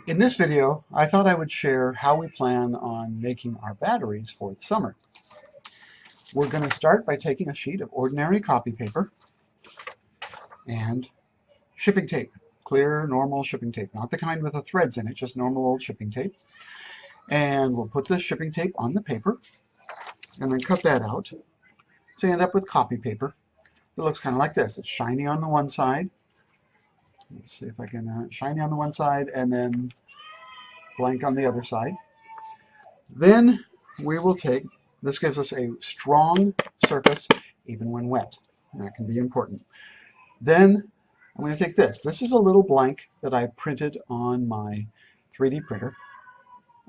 In this video, I thought I would share how we plan on making our batteries for the summer. We're going to start by taking a sheet of ordinary copy paper and shipping tape. Clear, normal shipping tape, not the kind with the threads in it, just normal old shipping tape. And we'll put the shipping tape on the paper and then cut that out. So you end up with copy paper that looks kind of like this. It's shiny on the one side. Let's see if I can, shiny on the one side and then blank on the other side. Then we will take, this gives us a strong surface even when wet. That can be important. Then I'm going to take this. This is a little blank that I printed on my 3D printer.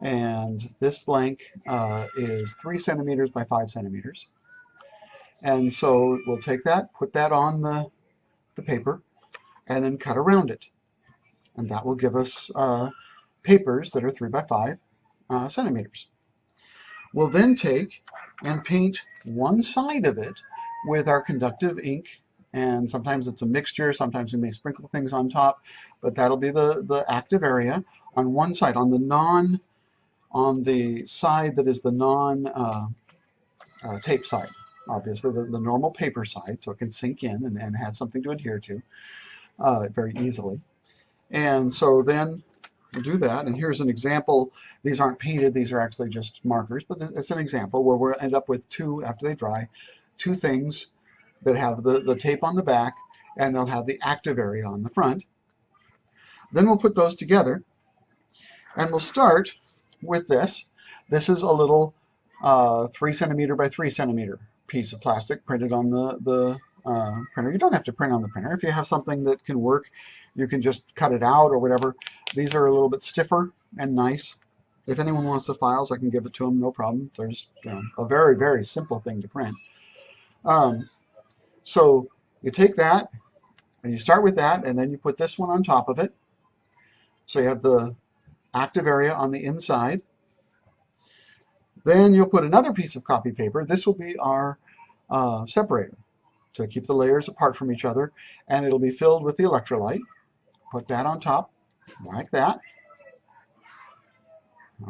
And this blank is 3 centimeters by 5 centimeters. And so we'll take that, put that on the paper, and then cut around it. And that will give us papers that are 3 by 5 centimeters. We'll then take and paint one side of it with our conductive ink, and sometimes it's a mixture, sometimes we may sprinkle things on top, but that'll be the active area on one side. On the side that is the non-tape side, obviously the normal paper side, so it can sink in and have something to adhere to very easily. And so then we'll do that, and here's an example. These aren't painted, these are actually just markers, but it's an example where we'll end up with two, after they dry, two things that have the tape on the back, and they'll have the active area on the front. Then we'll put those together, and we'll start with this. This is a little 3 centimeter by 3 centimeter piece of plastic printed on the printer. You don't have to print on the printer. If you have something that can work, you can just cut it out or whatever. These are a little bit stiffer and nice. If anyone wants the files, I can give it to them, no problem. They're just a very, very simple thing to print. So you take that and you start with that, and then you put this one on top of it. So you have the active area on the inside. Then you'll put another piece of copy paper. This will be our separator to keep the layers apart from each other, and it'll be filled with the electrolyte. Put that on top like that.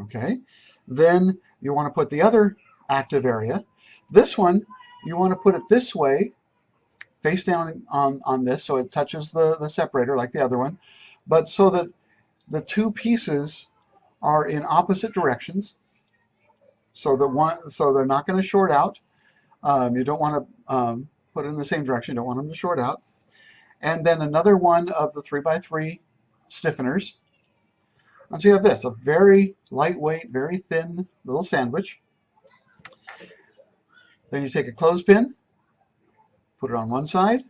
Okay. Then you want to put the other active area. This one, you want to put it this way, face down on this, so it touches the separator like the other one, but so that the two pieces are in opposite directions, so they're not going to short out. You don't want to put it in the same direction. You don't want them to short out. And then another one of the 3 by 3 stiffeners. And so you have this, a very lightweight, very thin little sandwich. Then you take a clothespin, put it on one side,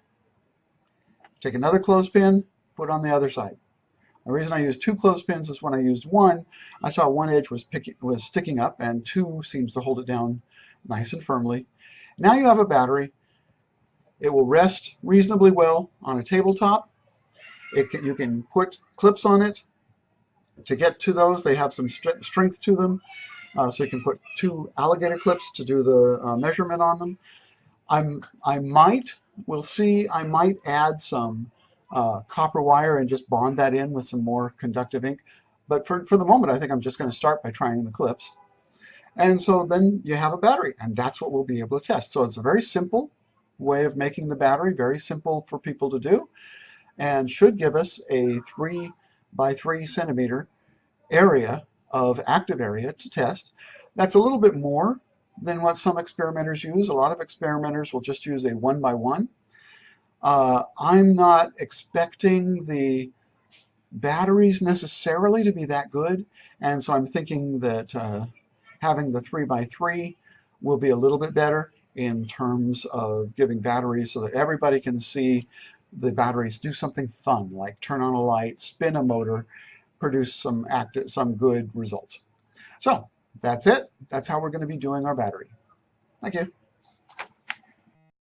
take another clothespin, put it on the other side. The reason I use 2 clothespins is when I used one, I saw one edge was sticking up, and 2 seems to hold it down nice and firmly. Now you have a battery. It will rest reasonably well on a tabletop. You can put clips on it. To get to those, they have some strength to them. So you can put 2 alligator clips to do the measurement on them. We'll see, I might add some copper wire and just bond that in with some more conductive ink. But for the moment, I think I'm just going to start by trying the clips. And so then you have a battery, and that's what we'll be able to test. So it's a very simple way of making the battery, very simple for people to do, and should give us a 3 by 3 centimeter area of active area to test. That's a little bit more than what some experimenters use. A lot of experimenters will just use a 1 by 1. I'm not expecting the batteries necessarily to be that good, and so I'm thinking that having the 3 by 3 will be a little bit better in terms of giving batteries so that everybody can see the batteries do something fun, like turn on a light, spin a motor, produce some good results. So that's it. That's how we're going to be doing our battery. Thank you.